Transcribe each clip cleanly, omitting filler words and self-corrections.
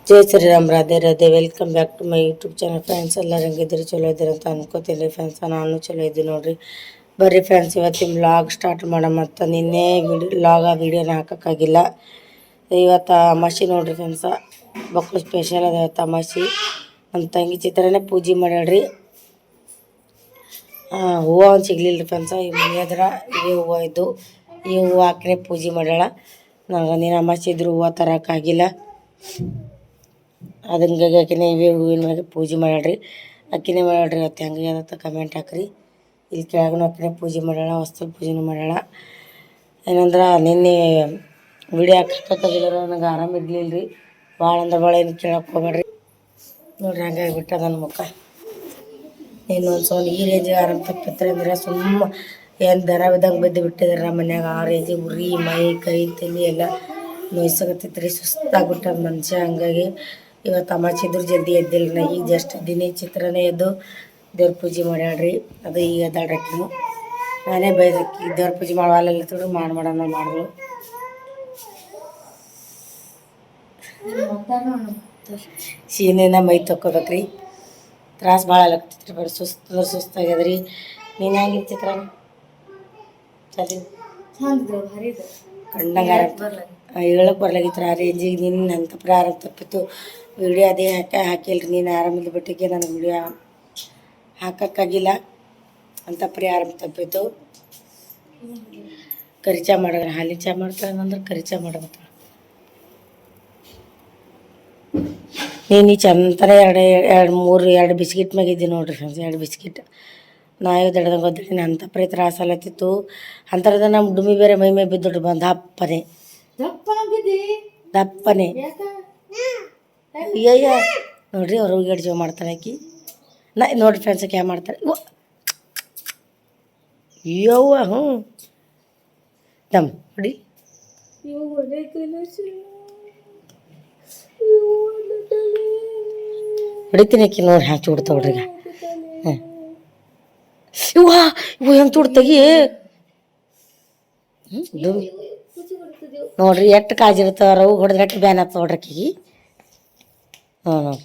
Jai Shriram, Radhe Radhe. Welcome back to my YouTube channel friends. ಎಲ್ಲರೂ ಹೆಂಗಿದ್ದೀರಿ? ಚಲೋ ಇದ್ದೀರಿ ಅಂತ ಅನ್ಕೋತೀನಿ ರೀ ಫ್ರೆಂಡ್ಸ್. ನಾನು ಚಲೋ ಇದ್ದೀನಿ ನೋಡಿರಿ. ಬರ್ರಿ ಫ್ರೆಂಡ್ಸ್, ಇವತ್ತಿನ ವ್ಲಾಗ್ ಸ್ಟಾರ್ಟ್ ಮಾಡೋ. ಮತ್ತು ನಿನ್ನೆ ವೀಡಿಯೋನ ಹಾಕೋಕ್ಕಾಗಿಲ್ಲ. ಇವತ್ತು ಅಮಾಸಿ ನೋಡಿರಿ ಫ್ರೆಂಡ್ಸ, ಬಕ್ಕಳು ಸ್ಪೆಷಲ್ ಅದ ಇವತ್ತು ಅಮಾಸಿ. ನಮ್ಮ ತಂಗಿ ಚಿತ್ರನೇ ಪೂಜೆ ಮಾಡ್ಯಾಳ್ರಿ. ಹೂವು ಒಂದು ಸಿಗ್ಲಿಲ್ಲ ರೀ ಫ್ರೆಂಡ್ಸ. ಈ ಮನೆ ಹತ್ರ ಇವೇ ಹೂವು ಇದ್ದು, ಈ ಹೂವು ಹಾಕಿನೇ ಪೂಜೆ ಮಾಡ್ಯಾಳ. ನನಗೆ ನೀನು ಅಮಾಸಿ ಇದ್ರು ಹೂವು ತರೋಕ್ಕಾಗಿಲ್ಲ. ಅದಂಗಾಗಿ ಆಕಿನೇ ಇವೇ ಹೂವಿನ ಮೇಲೆ ಪೂಜೆ ಮಾಡ್ಯಾಳ್ರಿ. ಅಕ್ಕಿನೇ ಮಾಡ್ಯಾಳ್ರಿ. ಇವತ್ತು ಹೆಂಗೆ ಅಂತ ಕಮೆಂಟ್ ಹಾಕ್ರಿ. ಇಲ್ಲಿ ಕೆಳಗೂ ಅಕ್ಕಿನೇ ಪೂಜೆ ಮಾಡ್ಯಾಳ, ವಸ್ತು ಪೂಜೆನೂ ಮಾಡ್ಯಾಳ. ಏನಂದ್ರೆ ನಿನ್ನೆ ವಿಡಿಯೋ ಹಾಕೋಕ್ಕಾಗಿಲ್ಲ, ನನಗೆ ಆರಾಮಿರ್ಲಿಲ್ಲ ರೀ. ಭಾಳ ಅಂದ್ರೆ ಭಾಳ ಏನು ಕೇಳಕ್ಕೆ ಹೋಗ್ಬೇಡ್ರಿ. ನೋಡ್ರಿ ಹಂಗಾಗಿಬಿಟ್ಟ ನನ್ನ ಮುಖ. ಇನ್ನೊಂದು ಸಲ ಈ ರೇಂಜಿಗೆ ಆರಾಮ ತಪ್ಪಿತ್ರಿ ಅಂದ್ರೆ ಏನು ದರ ಬಿದ್ದಂಗೆ ಬಿದ್ದು ಬಿಟ್ಟಿದಾರೆ ನಮ್ಮ ಮನ್ಯಾಗ. ಆ ರೇಂಜಿಗೆ ಉರಿ ಮೈ ಕೈ ತಲೆ ಎಲ್ಲ ನೋಯ್ಸಕತ್ತೈತ್ರಿ. ಸುಸ್ತಾಗ್ಬಿಟ್ಟದ ಮನುಷ್ಯ. ಹಂಗಾಗಿ ಇವತ್ತು ಅಮಾಸಿ ಇದ್ರು ಜಲ್ದಿ ಎದ್ದಿಲ್ಲ ನಾ. ಈಗ ಜಸ್ಟ್ ದಿನೇ ಚಿತ್ರನೇ ಎದ್ದು ದೇವ್ರ ಪೂಜೆ ಮಾಡ್ಯಾಳ್ರಿ. ಅದು ಈಗ ಎದ್ದಾಡ್ರಕ್ಕಿನು. ನಾನೇ ಬೈದಕ್ಕಿ ದೇವ್ರ ಪೂಜೆ ಮಾಡುವಲ್ಲ ತಿಳಿ ಮಾಡೋಣ ಮಾಡಿದ್ಳು. ಸೀನೆನ ಮೈ ತೊಕ್ಕೋಬೇಕ್ರಿ. ತ್ರಾಸ ಭಾಳ ಆಗತ್ತೈತ್ರಿ. ಬರೀ ಸುಸ್ತಾಗ್ಯದ್ರಿ. ನೀನು ಹೆಂಗಿನ ಚಿತ್ರ ಚಲಿ ಕಣ್ಣಂಗೆ ಹೇಳಕ್ಕೆ ಬರ್ಲಾಗಿತ್ತು ಆ ರೇಂಜಿಗೆ. ನೀನು ನನ್ನ ತಪ್ಪರೆ ಆರಾಮ ತಪ್ಪಿತ್ತು. ವಿಡಿಯೋ ಅದೇ ಹಾಕಿಲ್ರಿ. ನೀನು ಆರಾಮಿಲ್ಲ ಬಿಟ್ಟಿಗೆ ನನಗೆ ವಿಡಿಯೋ ಹಾಕೋಕ್ಕಾಗಿಲ್ಲ. ಅಂತಪ್ರಿ ಆರಾಮ ತಪ್ಪಿತ್ತು. ಕರಿಚಾ ಮಾಡಿದ್ರೆ ಹಾಲಿನ ಚಾ ಮಾಡ್ತಾಳೆ ಅಂದ್ರೆ ಕರಿಚಾ ಮಾಡಬೇಕು. ನೀನು ಈ ಚಂತನ ಎರಡು ಬಿಸ್ಕಿಟ್ ಮ್ಯಾಗಿದ್ದೀನಿ ನೋಡ್ರಿ ಫ್ರೆಂಡ್ಸ್. 2 ಬಿಸ್ಕಿಟ್ ನಾಯಿ ದಡ್ದಂಗೆ ಗೊತ್ತಿಲ್ಲ. ನಾನು ಅಂತಪ್ರಿ ತ್ರಾಸ ಅಲ್ಲತ್ತಿತ್ತು. ಅಂಥರದ ನಮ್ಮ ಡುಮ್ಮಿ ಬೇರೆ ಮೈ ಮೈ ಬಿದ್ದು ಬಂದು ದಪ್ಪನೆ ಅಯ್ಯಯ್ಯ ನೋಡ್ರಿ. ಅವ್ರು ಹೋಗಿ ಜೀವ ಮಾಡ್ತಾಳೆ ಆಕಿ. ನೋಡ್ರಿ ಫ್ರೆಂಡ್ಸ್ ಆಕೆ ಯಾವ ಮಾಡ್ತಾಳೆ. ಯವ್ವ ಹ್ಞೂ ದಮ್ ನೋಡಿ. ಹೊಡಿತೀನಿ ಆಕಿ ನೋಡಿ ಹ್ಯಾಂಗೆ ಚೂಡ್ತಾ ಹುಡ್ರಿಗ. ಇವು ಹೆಂಗೆ ಚೂಡ್ ತೆಗಿ. ನೋಡ್ರಿ ಎಷ್ಟು ಕಾಜಿರ್ತಾವ. ಅವು ಹೊಡೆದ್ರೆ ಎಷ್ಟು ಬ್ಯಾನ್ ಆಗ್ತವೆ ನೋಡ್ರಿ ಆಕಿಗೆ. ನೋಡಿ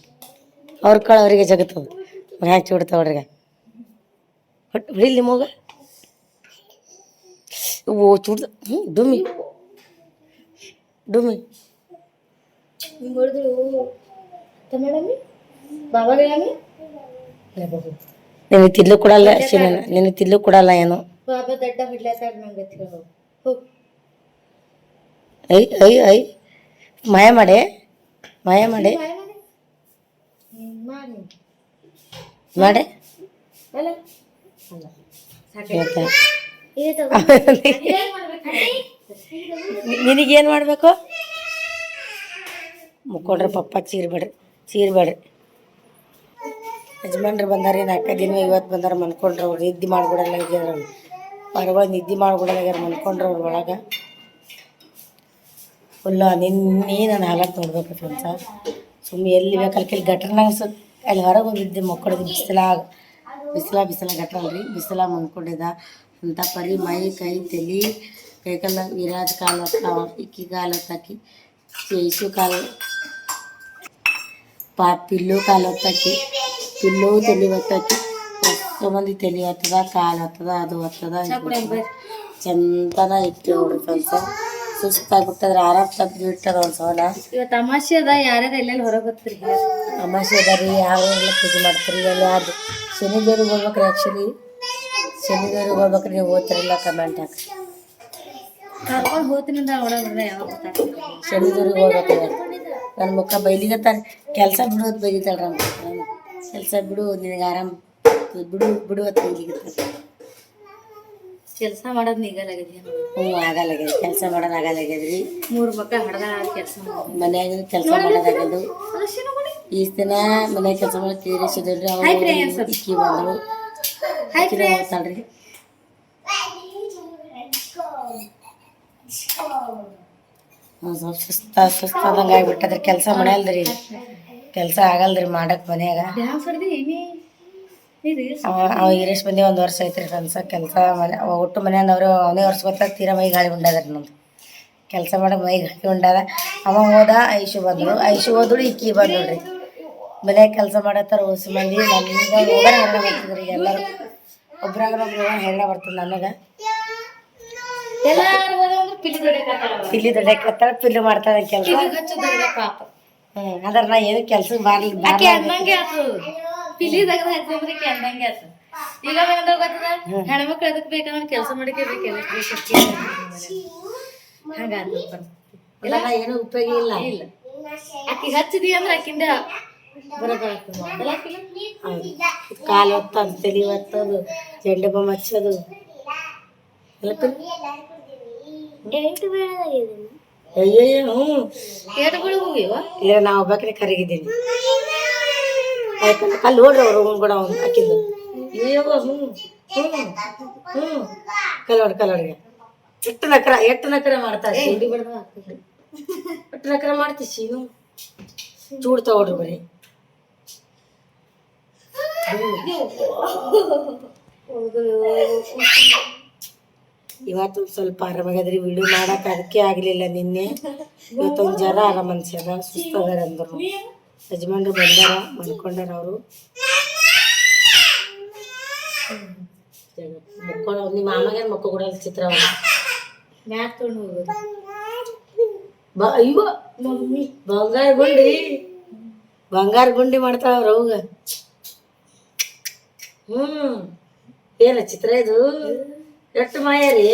ಅವ್ರ ಕಳ ಅವರಿಗೆ ಜಗತ್ತದು ಹ್ಯಾಂಗೆ ಚೂಡ್ತಾವ ಹುಡ್ರಿಗ. ಹೊಡಿಲಿ ಮಗ. ಓ ಚೂಡ್ದ ಡುಮ್ಮಿ ನಿನಗೆ ತಿದ್ಲು ಕೊಡಲ್ಲ ಶಿನ. ನಿನಗೆ ತಿದ್ಲು ಕೊಡಲ್ಲ ಏನು. ಐ ಮಾಯ ಮಾಡೆ ಮಾಡೆ ನಿನಗೇನು ಮಾಡಬೇಕು? ಮುಕ್ಕೊಂಡ್ರೆ ಪಪ್ಪ ಚೀರ್ಬೇಡ್ರಿ. ಯಜಮಾನ್ರು ಬಂದಾರಿ 4 ದಿನ. ಇವತ್ತು ಬಂದಾರ ಮನ್ಕೊಂಡ್ರೆ ಅವ್ರು. ನಿದ್ದೆ ಮಾಡ್ಬಿಡಲ್ಲ ಆಗ್ಯಾರ. ಹೊರಗಳು ನಿದ್ದೆ ಮಾಡ್ಬಿಡಲ್ಲಾಗ್ಯಾರ. ಮನ್ಕೊಂಡ್ರೆ ಅವ್ರು ಒಳಗೆ ಫುಲ್ಲ. ನಿನ್ನೆ ನಾನು ಹಾಲಕ್ಕೆ ನೋಡ್ಬೇಕು ಫ್ರೆಂಡ್ಸ. ಸುಮ್ಮನೆ ಎಲ್ಲಿ ಬೇಕಲ್ಲಿ ಗಟ್ರನಾಗ ಅಲ್ಲಿ ಹೊರಗೆ ಹೋಗಿದ್ದೆ ಮಕ್ಕಳಿಗೆ. ಬಿಸಿಲ ಗಟ್ರಲ್ರಿ. ಬಿಸಿಲಾಗ ಮನ್ಕೊಂಡಿದ್ದ ಅಂತ ಪರಿ ಮೈ ಕೈ ತಲೆ ಕೈಕಲ್ಲ ವಿರಾಜ್ ಕಾಲು ಹೊತ್ತಾವ. ಇಕ್ಕಿ ಕಾಲು ಹೊತ್ತಾಕಿ ಚೇಸು ಕಾಲು ಪಿಲ್ಲು ಕಾಲು ಹೊತ್ತಾಕಿ ಪಿಲ್ಲು ತಲೆ ಹೊತ್ತಾಕಿ. ಎಷ್ಟು ಮಂದಿ ತಲೆ ಹೊತ್ತದ ಕಾಲು ಹೊತ್ತದ ಅದು ಹೊತ್ತದ ಚಂದನ ಇಟ್ಟು ನೋಡ್ರಿ ಫ್ರೆಂಡ್ಸ. ಸುಸ್ತಾಗ್ಬಿಟ್ಟದ್ರೆ ಆರಾಮ್ ತಪ್ಪಿ ಬಿಟ್ಟದ ಒಂದು ಸಲ. ಇವತ್ತು ಅಮಾಸಿ ಅದ. ಯಾರ್ಯಾರು ಎಲ್ಲೆಲ್ಲಿ ಹೊರಗೆ ಬರ್ತೀರಿ? ಅಮಾಸಿ ಅದ ರೀ. ಯಾರೆಲ್ಲ ಪೂಜೆ ಮಾಡ್ತೀರಿ? ಅಲ್ಲಿ ಅದು ಶನಿ ದೇವ್ರಿಗೆ ಹೋಗ್ಬೇಕ್ರಿ. ಆ್ಯಕ್ಚುಲಿ ಶನಿ ದೇವ್ರಿಗೆ ಹೋಗ್ಬೇಕ್ರಿ. ನೀವು ಓದ್ತಿರಲ್ಲ ಕಮೆಂಟ್ ಹಾಕಿ. ಕರ್ಕೊಂಡು ಹೋಗ್ತೀನಿ ಶನಿ ದೇವ್ರಿಗೆ ಹೋಗ್ಬೇಕ್ರಿ. ನನ್ನ ಮುಖ ಬೈಲಿಗತ್ತಾರ. ಕೆಲಸ ಬಿಡೋದು ಬೈತಾಳ್ರಿ. ಕೆಲಸ ಬಿಡು, ನಿನಗೆ ಆರಾಮ್ ಬಿಡುವತ್ತು ಬೈಲಿಗತ್ತಾರ. ಕೆಲಸ ಮಾಡೋದು ನೀಗಲಾಗ್ಯದ. ಹ್ಞೂ ಆಗಲ್ಲಾಗ್ಯದ. ಕೆಲಸ ಮಾಡೋದು ಆಗಲ್ಲಾಗ್ಯದ್ರಿ. 3 ಮಕ್ಕಳು ಹಡ್ದ ಕೆಲಸ ಮನ್ಯಾಗ ಕೆಲಸ ಮಾಡೋದಾಗದು. ಇಷ್ಟು ದಿನ ಮನ್ಯಾಗ ಕೆಲಸ ಮಾಡಿ ತೀರಿಸಿದ್ರಿ. ಅವ್ರು ಇಕ್ಕಿ ಬಂದರು. ಹೋಗ್ತಾಳ್ರಿ. ಸ್ವಲ್ಪ ಸುಸ್ತಾದಂಗೆ ಆಗಿಬಿಟ್ಟದ್ರಿ. ಕೆಲಸ ಮಾಡಲ್ದ್ರಿ. ಕೆಲಸ ಆಗಲ್ದ್ರಿ ಮಾಡಕ್ಕೆ ಮನ್ಯಾಗ. ಅವ ಈರೇಶ್ ಬಂದು 1 ವರ್ಷ ಐತ್ರಿ ಫ್ರೆಂಡ್ಸ. ಕೆಲಸ ಒಟ್ಟು ಮನೆಯವ್ರು ಅವನೇ ವರ್ಷ ತೀರಾ ಮೈ ಗಾಳಿ ಉಂಡದ್ರಿ. ನಮ್ದು ಕೆಲಸ ಮಾಡೋ ಮೈ ಗಟ್ಟಿ ಉಂಡದ. ಅವ ಹೋದ, ಐಶು ಬಂದರು, ಐಶು ಹೋದಳು, ಇಕ್ಕಿ ಬಂದೋಡ್ರಿ. ಮನ್ಯಾಗ ಕೆಲಸ ಮಾಡತ್ತಾರ ಹೊಸ ಮಂದಿ. ನಮ್ಗೆ ಹೋಗೋಣ ಹೆರಡ ಬರ್ತಿದ್ರಿ ಎಲ್ಲರೂ, ಒಬ್ರಾಗ್ರೊಬ್ರು ಹೆರಡ ಬರ್ತದೆ ನನಗೆ. ಪಿಲ್ಲಿ ದೊಡ್ಡಕತ್ತಾಳ, ಪಿಲ್ಲು ಮಾಡ್ತಾಳ ಕೆಲಸ. ಅದ್ರ ನಾ ಏನು ಕೆಲ್ಸಕ್ಕೆ ಬಾರ್ಲಿ ಈಗ ಹೆಣ್ಮಕ್ಳು ಅದಕ್ಕೆ ಬೇಕಂದ್ರೆ ಕೆಲಸ ಮಾಡಕ್ಕೆ ಇಲ್ಲ ಏನು ಉಪಯೋಗ ಇಲ್ಲ. ಆಕಿಗೆ ಹಚ್ಚಿದಿ ಅಂದ್ರೆ ಆಕಿಂದ ಕಾಲು ಒತ್ತದು, ತಲೆ ಒತ್ತದು, ಜಂಡೆ ಬೊಮ್ಮ ಹಚ್ಚೋದು. ಅಯ್ಯಯ್ಯ ಇಲ್ಲ, ನಾ ಒಬ್ಬಾಕಿನ ಕರಗಿದ್ದೀನಿ. ಅಲ್ಲಿ ನೋಡ್ರಿ ಅವ್ರು ಕೂಡ ಹಾಕಿದ್ದು. ಅಯ್ಯವ್ವ ಕಲೋಡ್ಗೆ ಎಷ್ಟು ನಕರ ಮಾಡ್ತಾರೆ. ಎಷ್ಟು ನಕರ ಮಾಡ್ತೀವಿ ಸೀನು. ಚೂಡ್ ತಗೊಳ್ರಿ ಬರೀ. ಇವತ್ತು ಸ್ವಲ್ಪ ಆರಾಮಾಗದ್ರಿ. ವಿಡಿಯೋ ಮಾಡಕ್ ಅದಕ್ಕೆ ಆಗ್ಲಿಲ್ಲ ನಿನ್ನೆ. ಇವತ್ತೊಂದು ಜರ ಆರಾಮ ಅನ್ಸ್ಯಾರ, ಸುಸ್ತದಾರ ಅಂದ್ರು. ಯಜಮಾನ್ರು ಬಂದಾರ, ಮನ್ಕೊಂಡಾರ ಅವರು. ಮಕ್ಕೊಂಡು ನಿಮ್ಮ ಮಾಮಾಗೇನು ಮಕ್ಕ ಕೊಡಲ್ಲ ಚಿತ್ರ ಮ್ಯಾಕ್ ತೊಗೊಂಡು ಹೋಗೋದು. ಅಯ್ಯೋ ಬಂಗಾರ ಗುಂಡಿ ಮಾಡ್ತಾಳ ಅವ್ರ ಅವಾಗ. ಏನ ಚಿತ್ರ ಇದು? ಎಷ್ಟು ಮಾಯ ರೀ.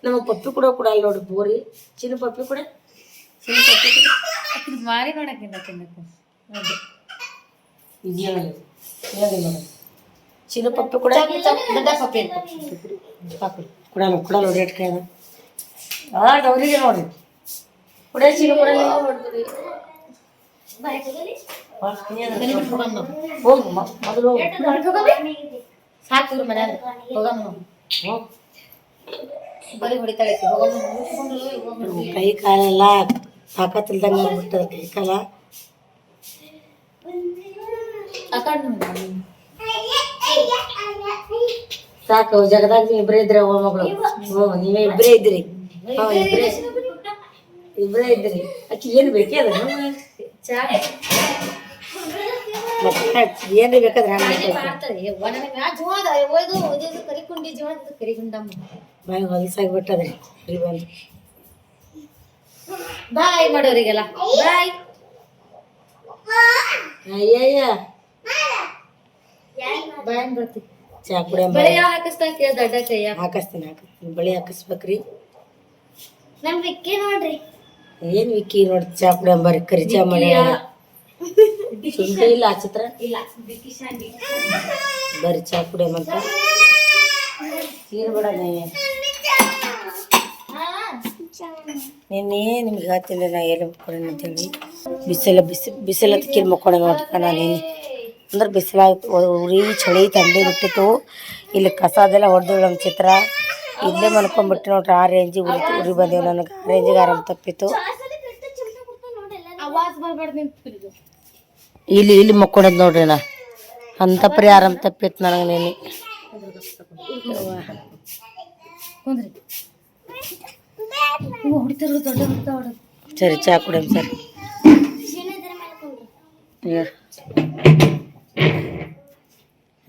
ನಮಗ್ ಪಪ್ಪಿ ಕೊಡಲ್ಲ ನೋಡ್ರಿ. ಬೋರಿ ಚಿನ್ನ ಪಪ್ಪಿ ಕೂಡ ಮಾರಿ ನೋಡಕ್ಕೆ ಚಿನ್ನ ಪಪ್ಪಿ ಕೂಡ ಕೊಡಲ್ಲ ನೋಡಿ. ಎಷ್ಟು ಕೈ ಅವ್ರಿಗೆ ನೋಡ್ರಿ ಕುಡ ಚಿನ್ನ ಕೊಡಲ್ಲ. ಹೋಗು ಮೊದಲು ಸಾಕು ಮನ್ಯಾಗ ಹೋಗಮ್ಮ. ಬರೀ ಹೊಡಿತಾಳೆ. ಕೈ ಕಾಲೆಲ್ಲ ತಾಕತ್ತಿಲ್ದಂಗ ಆಗ್ಬಿಟ್ಟದ. ಕೈ ಕಾಲ ಸಾಕು. ಜಗದಾಗ ನೀವು ಇಬ್ಬರೇ ಇದ್ರಿ ಅವ್ವ ಮಗಳು. ನೀವೇ ಇಬ್ಬರೇ ಇದ್ರಿ. ಇಬ್ಬರೇ ಇದ್ರಿ. ಅಕ್ಕಿ ಏನು ಬೇಕೇ ಅದ ಏನ್ರಿ ಬೇಕಾದ್ರೆ ಬಾಯಿ ಹೊಲಸಾಗ್ಬಿಟ್ಟದ್ರಿ. ಬಂದು ಬಾಯ್ ಮಾಡೋರಿಗೆಲ್ಲ ಬಾಯ್. ಅಯ್ಯಯ್ಯ ಬಾಯ್ ಬರ್ತಿ. ಚಾ ಕುಡಿಯ ಹಾಕಿಸ್ತೀನಿ ಬಳಿ ಹಾಕಿಸ್ಬೇಕ್ರಿ. ನಮ್ ವಿಕ್ಕಿ ನೋಡ್ರಿ. ಏನ್ ವಿಕ್ಕಿ ನೋಡಿ ಚಾ ಕುಡಿಯಂಬರಿ. ಕರಿ ಚಾ ಮಾಡಿ ಶುಂಠಿ ಇಲ್ಲ ಚಿತ್ರ ಇಲ್ಲ ಬರೀ ಚಾ ಕುಡಿಯಂತ ತೀರ್ಬೇಡ. ನಿನ್ನೆ ನಿಮ್ಗೆ ಹೇಳ್ತೀನಿ ನಾ ಎಲ್ಲಿ ಮಕ್ಕೊಂಡ ಅಂತೇಳಿ. ಬಿಸಿಲತ್ತಕ್ಕೆ ಮಕ್ಕೊಂಡ ನೋಡ್ರಪ್ಪ ನಾನು. ಅಂದ್ರೆ ಬಿಸಿಲಾಗ ಉರಿ ಚಳಿ ಥಂಡಿ ಬಿಟ್ಟಿತ್ತು. ಇಲ್ಲಿ ಕಸ ಅದೆಲ್ಲ ಹೊಡೆದು ನಮ್ಮ ಚಿತ್ರ ಇಲ್ಲೇ ಮನ್ಕೊಂಡ್ಬಿಟ್ಟು ನೋಡ್ರಿ. ಆ ರೇಂಜಿಗೆ ಉರಿ ಬಂದೀವಿ. ನನಗೆ ಆ ರೇಂಜಿಗೆ ಆರಾಮ್ ತಪ್ಪಿತ್ತು. ಇಲ್ಲಿ ಮಕ್ಕೊಂಡದ್ ನೋಡ್ರಿ. ನಾ ಅಂತ ಪರಿ ಆರಾಮ್ ತಪ್ಪಿತ್ತು ನನಗೆ ನೀನು. ಸರಿ ಚಾ ಕುಡಿಯಂ ಸರ್.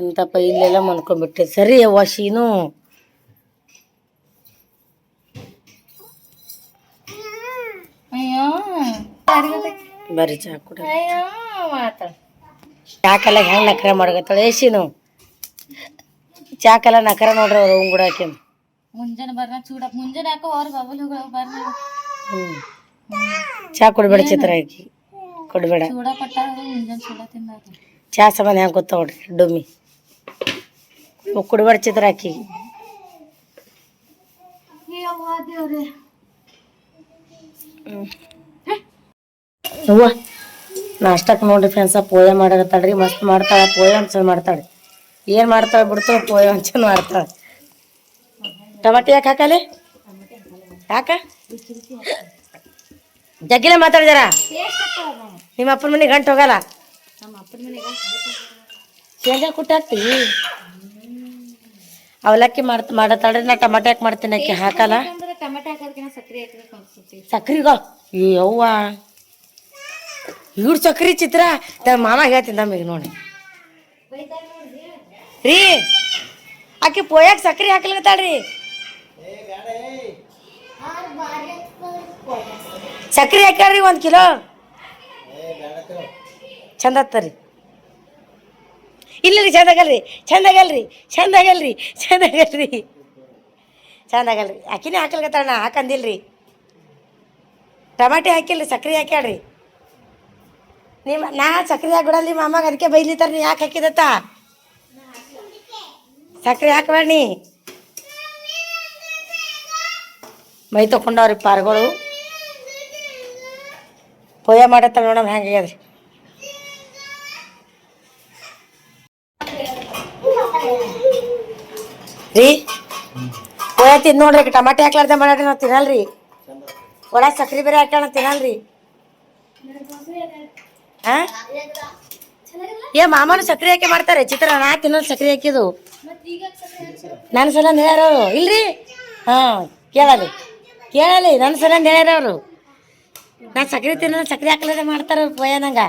ಎಂತಪ್ಪ ಇಲ್ಲೆಲ್ಲ ಮನ್ಕೊಂಡ್ಬಿಟ್ಟೆ. ಸರಿ ಅವ್ವ ಶೀನು. ಬರ್ರಿ ಚಾ ಕುಡ. ಚಾಕೆಲ್ಲ ಹೆಂಗೆ ನಕರ ಮಾಡಕತ್ತಾಳೆ ಶೀನು. ಚಾಕೆಲ್ಲ ನಕರ ನೋಡ್ರಿ ಅವ್ರು ಅವ್ನು ಕೂಡ ಹಾಕಿ. ಮುಂಜಾನೆ ಬರ್ನ ಚೂಡ ಮುಂಜಾನೆ ಯಾಕೋ ಅವ್ರ ಬಬಲ್ ಹೋಗಳ ಬರ್ನ. ಚಾ ಕೊಡ್ಬೇಡ ಚಿತ್ರ ಹಾಕಿ ಕೊಡ್ಬೇಡ. ಚೂಡ ಕೊಟ್ಟಾರ ಮುಂಜಾನೆ ಚೂಡ ತಿಂದ. ಚಾ ಸಂಬಂಧ ಹೆಂಗೆ ಗೊತ್ತ ನೋಡ್ರಿ ಡೊಮ್ಮಿ. ಕುಡ್ಬೇಡ ಚಿತ್ರ ಹಾಕಿ. ಅವ್ವ ನಾಷ್ಟಕ್ಕೆ ನೋಡ್ರಿ ಫ್ರೆಂಡ್ಸ ಪೋಯ ಮಾಡಕತ್ತಾಳ್ರಿ. ಮಸ್ತ್ ಮಾಡ್ತಾಳೆ ಪೋಯ ಒಂದ್ಸಲ ಮಾಡ್ತಾಳೆ. ಏನು ಮಾಡ್ತಾಳೆ ಬಿಡ್ತಾಳೆ ಪೋಯ ಒಂದ್ಸಲ ಮಾಡ್ತಾಳೆ. ಟಮಾಟಿ ಯಾಕೆ ಹಾಕಲೆ ಯಾಕ ಜಗ್ಗಿಲೆ ಮಾತಾಡಿದಾರ. ನಿಮ್ಮ ಅಪ್ಪನ ಮನೆಗೆ ಗಂಟು ಹೋಗಲ್ಲ. ಶೇಂಗಾ ಕುಟ್ಟಿ ಹಾಕ್ತೀವಿ. ಅವಲಕ್ಕಿ ಮಾಡತ್ತಾಳ್ರಿ. ನಾ ಟಮಾಟೆ ಯಾಕೆ ಮಾಡ್ತೀನಿ. ಅಕ್ಕಿ ಹಾಕಲ್ಲ. ಟೊಮೆಟೊ ಹಾಕೋದಕ್ಕಿಂತ ಸಕ್ಕರೆ ಹಾಕ್ಬೇಕು ಅನ್ಸುತ್ತೆ. ಸಕ್ರಿಗ ಯವ್ವ ಇವ್ರು ಸಕ್ರಿ ಚಿತ್ರ ಮಾಮ ಹೇಳ್ತೀನಿ ಈಗ ನೋಡಿ ರೀ ಆಕೆ ಪೋಯಾಕ ಸಕ್ರಿ ಹಾಕ್ಲತ್ತಾಳ್ರಿ. ಸಕ್ರಿ ಹಾಕ್ಯಾಳ್ರಿ 1 ಕಿಲೋ ಚಂದ ಹತ್ತರಿ. ಇಲ್ಲ ರೀ ಚಂದಾಗಲ್ರಿ ಚಂದಾಗಲ್ರಿ ಚಂದಾಗಲ್ರಿ ಚಂದಾಗಲ್ರಿ ಚಂದಾಗಲ್ರಿ ಆಕಿನೇ ಹಾಕ್ಲತ್ತಾಳ ನಾ ಹಾಕಂದಿಲ್ರಿ. ಟಮಾಟೆ ಹಾಕಿಲ್ರಿ ಸಕ್ರೆ ಹಾಕ್ಯಾಳ್ರಿ. ನಿಮ್ಮ ನಾ ಸಕ್ರೆ ಹಾಕಿ ಬಿಡಲ್ರಿ ಮಾಮಾಗ ಅದಕ್ಕೆ ಬೈಲಿತ್ತಾರ ನೀ ಯಾಕೆ ಹಾಕಿದತ್ತ ಸಕ್ರೆ ಹಾಕಬೇಡಿ ಮೈ ತಗೊಂಡವ್ರಿ ಪಾರ್ಗಳು. ಪೋಯ ಮಾಡತ್ತಾರ ನೋಡಮ್ ಹೆಂಗಾಗ್ಯದ್ರಿ. ರೀ ಪೋಯ ತಿಂದು ನೋಡ್ರಿ ಟಮಾಟೆ ಹಾಕ್ಲಾರ್ದೆ ಮಾಡ್ರಿ ನಾವು ತಿನ್ನಲ್ರಿ. ಒಳಗೆ ಸಕ್ರೆ ಬೇರೆ ಹಾಕ್ಯಾಳ ತಿನ್ನಲ್ರಿ. ಹಾಂ ಏ ಮಾಮನು ಸಕ್ರೆ ಹಾಕಿ ಮಾಡ್ತಾರೆ ಚಿತ್ರ ನಾ ತಿನ್ನೋದು ಸಕ್ರೆ ಹಾಕಿದು ನನ್ನ ಸಲ ಹೇಳ್ಯಾರವ್ರು ಇಲ್ರಿ. ಹಾಂ ಕೇಳಲಿ ನನ್ನ ಸಲ ಹೇಳ್ಯಾರವ್ರು ನಾ ಸಕ್ರೆ ತಿನ್ನೋದು ಸಕ್ರೆ ಹಾಕ್ಲಾರ್ದೆ ಮಾಡ್ತಾರ ಪೋಯ ನಂಗೆ.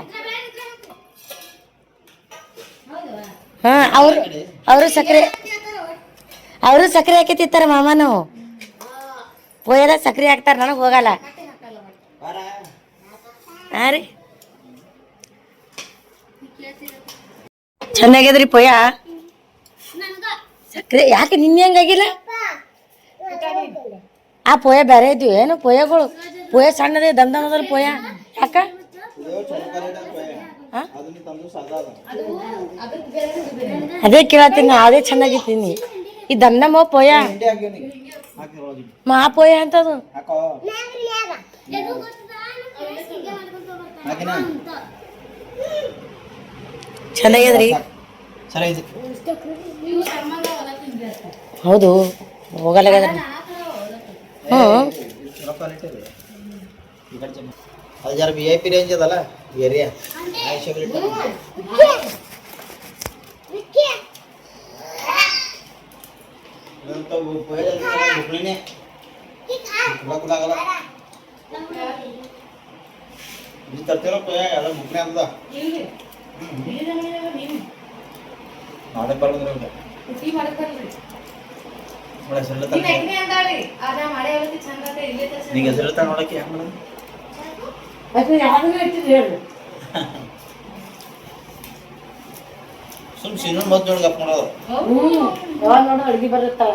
ಹಾಂ ಅವರು ಸಕ್ರೆ ಹಾಕಿ ತಿಂತಾರೆ ಮಾಮನು. ಪೋಯದ ಸಕ್ರೆ ಹಾಕ್ತಾರೆ ನನಗೆ ಹೋಗಲ್ಲ. ಹಾಂ ರೀ ಚೆನ್ನಾಗ್ಯದ್ರಿ ಪೋಯ ಸಕ್ರೆ ಯಾಕೆ ನಿನ್ನೆ ಹೆಂಗಾಗಿಲ್ಲ. ಆ ಪೋಯ ಬೇರೆ ಇದ್ವಿ ಏನು ಪೋಯಗಳು ಪೋಯ ಸಣ್ಣದೇ ದಮ್ದಮದಲ್ಲಿ ಪೋಯ ಯಾಕ ಅದೇ ಕೇಳತ್ತೀನಿ ಅದೇ ಚೆನ್ನಾಗಿತ್ತೀನಿ. ಈ ದಮ್ದಮ ಪೋಯ ಮಾ ಪೋಯ ಅಂತದು ಚೆನ್ನಾಗ್ಯದ್ರಿ. ಹೌದು ಹೋಗಲ್ಲಾಗ್ಯದ್ರಿ. ಹ್ಞೂ ಅದು ಜರ VIP ರೇಂಜ್ ಅದಲ್ಲ ಏರಿಯಾ ತರ್ತಿರೋ ಎಲ್ಲ ಮುಕ್ನೆ ಅಂತ ಮಾಡಕ್ ಬರೋದ್ರ ನಿಂಗೆ ಹೆಸರು ನೋಡಕ್ಕೆ ಹೆಂಗ್ ಮಾಡೋದು ಸುಮ್ ಸೀನನ್ ಮತ್ ನೋಡಿ ಗಪ್ ಮಾಡೋದು. ನೋಡು ಅಡ್ಗೆ ಬರುತ್ತಾಳ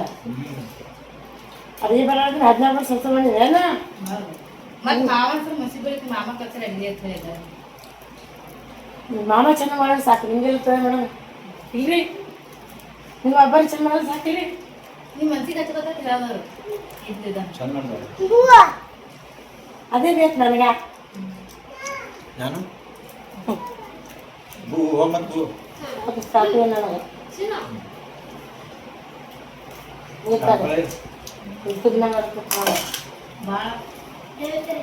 ಅಡ್ಗೆ ಬರೋದ್ರೆ 16 ವರ್ಷ ಸ್ವಲ್ಪ ಬಂದಿದೆ ಮಾಮ ಚೆನ್ನಾಗಿ ಮಾಡೋದು ಸಾಕು ನಿಮ್ಗೆಲ್ಲ ತೋಯ ಮೇಡಮ್ ಇಲ್ರಿ ನೀವು ಒಬ್ಬರು ಚೆನ್ನಾಗಿ ಮಾಡೋದು ಸಾಕಿರಿ. ನಿಮ್ಮ ಮನ್ಸಿಗೆ ಅದೇ ಬೇಕು ನನಗೆ. ನಾನು ಸಾಕು ನನಗೆ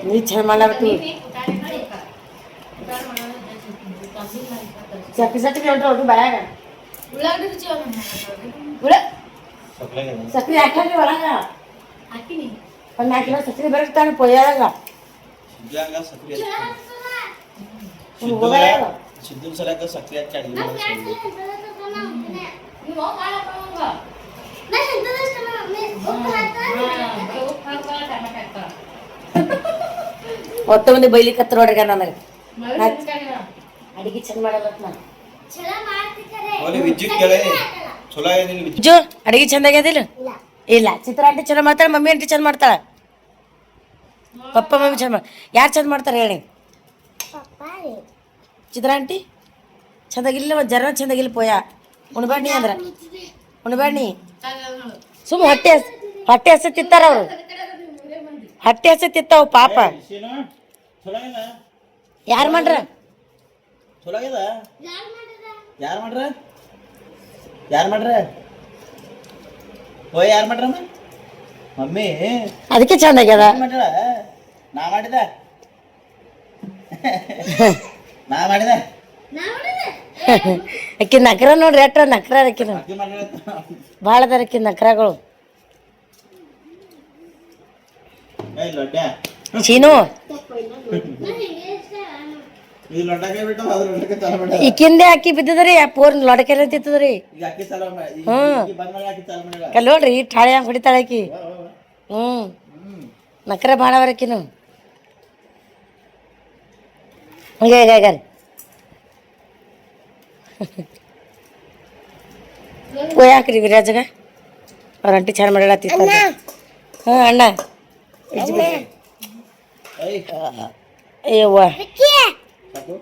ನೀ ಚೆನ್ನಾಗಿ ಮಾಡಾಕತ್ತಿ ಸಕ್ರೆ ಹೊಂಟು ಬ್ಯಾಗ ಸಕ್ರೆ ಹಾಕಿ ಒಳಗ ಒಂದು 4 ಕಿಲೋ ಸಕ್ರೆ ಬರುತ್ತಾನೆ ಪೊಯ್ಯಾಗ ಸಿದ್ದು ಸಲಕ ಸಕ್ರೆ ಹಾಕಿ ಅಡಿಗೆ ಒತ್ತ ಮಂದಿ ಬೈಲಿಕತ್ರ ನೋಡ್ರಿ ನನಗೆ ಅಡಿಗೆ ಚಂದ ಮಾಡಬೇಕು ನಾನು ವಿಜ್ಜು ಅಡಿಗೆ ಚಂದ ಆಗ್ಯದಿಲ್ಲ ಇಲ್ಲ ಚಿತ್ರ ಆಂಟಿ ಚಂದ ಮಾಡ್ತಾಳೆ ಮಮ್ಮಿ ಆಂಟಿ ಚಂದ ಮಾಡ್ತಾಳೆ ಪಪ್ಪ ಮಮ್ಮಿ ಚಂದ ಯಾರು ಚಂದ ಮಾಡ್ತಾರೆ ಹೇಳಿ ಚಿತ್ರ ಆಂಟಿ ಚಂದಾಗಿಲ್ಲ ಜರ ಚಂದಾಗಿಲ್ಲ ಪೋಯ ಉಣ್ಬೇಡಿ ಅಂದ್ರೆ ಉಣ್ಬೇಡಿ ಸುಮ್ಮ ಹೊಟ್ಟೆ ಹಸಿ ತಿತ್ತಾರ ಅವರು ಹೊಟ್ಟೆ ಹಸಿ ತಿತ್ತಾವ ಪಾಪ ಯಾರು ಮಾಡ್ರ ಯಾರು ಮಾಡ್ರ ಓ ಯಾರು ಮಾಡ್ರಮ್ಮ ಮಮ್ಮಿ ಅದಕ್ಕೆ ಚಂದ ಆಗ್ಯದ ನಾ ಮಾಡಿದ ನಾ ಮಾಡಿದ ಅಕ್ಕಿ ನಕ್ರ ನೋಡ್ರಿ ಎಟ್ರ ನಕ್ರ ಅಕ್ಕಿನ ಭಾಳ ಅದಾರ ಅಕ್ಕಿ ನಕ್ರಗಳು ಏ ಲೊಡ್ಡ್ಯಾ ಚೀನು ಈ ಲೊಡ್ಡಕ್ಕೆ ಬಿಟ್ಟು ಅದ್ರ ಲೊಡ್ಡಕ್ಕೆ ಚಾಲು ಮಾಡ ಈಕಿಂದೆ ಅಕ್ಕಿ ಬಿದ್ದದ್ರಿ ಆ ಪೋರ್ನ್ ಲೊಡಕೆಲ್ಲ ತಿತ್ತದ್ರಿ ಈಗ ಅಕ್ಕಿ ಚಾಲು ಮಾಡಿ ಬಂದ್ ಮಾಡಿ ಅಕ್ಕಿ ಚಾಲು ಮಾಡಿಲ್ಲ ಕಲ್ ನೋಡ್ರಿ ಠಾಳೆ ಹಂಗೆ ಹೊಡಿತಾಳೆ ಆಕಿ ನಕರ ಭಾಳ ಅವರಕಿನು ಹಂಗೆ ಹೇಗ ಓ ಯಾಕ್ರಿ ವಿರಾಜಗ ಅವ್ರ ಅಂಟಿ ಚಾರು ಮಾಡತ್ತಿತ್ತ ಹಾಂ ಅಣ್ಣ ಏಯ್ ಅಯ್ಯವ್ವ ಸಾಕು